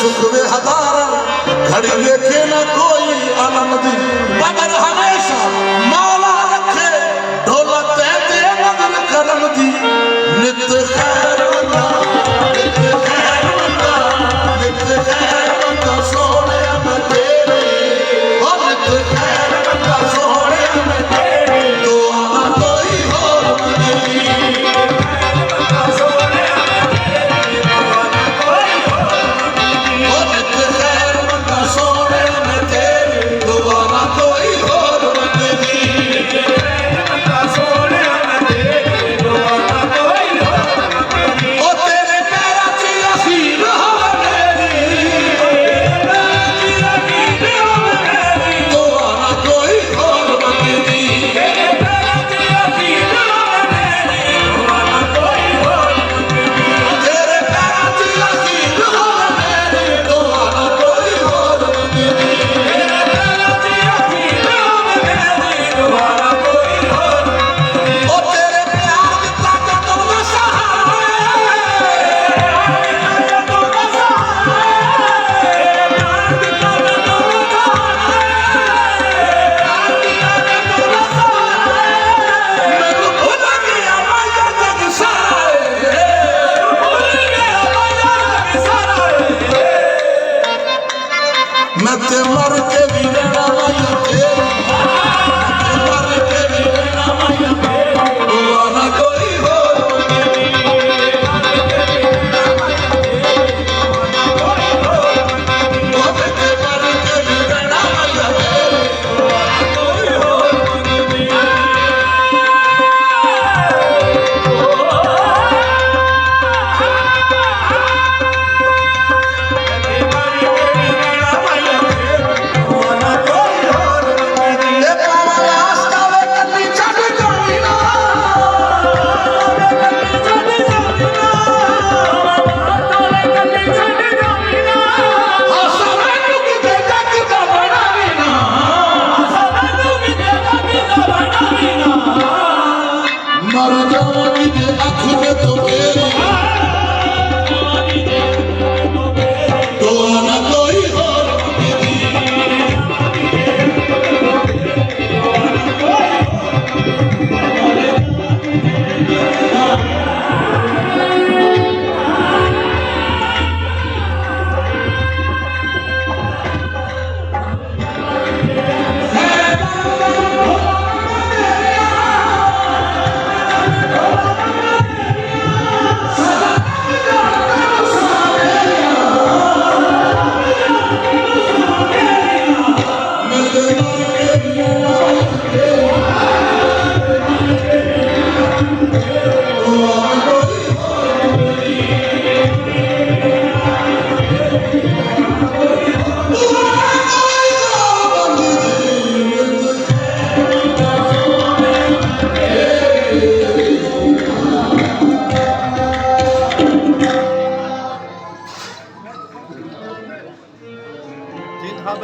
सुख वे हजारा घड़ी देखे न कोई आलम दी बदर हमेशा मौला रखे दौलत दे नजर करम दी नित खैर वंदा नित खैर वंदा नित खैर वंदा सोने मैं तेरे ओ नित खैर वंदा सोने मैं तेरे दुआ ना कोई और मंगदी मैं ते मर के भी रहना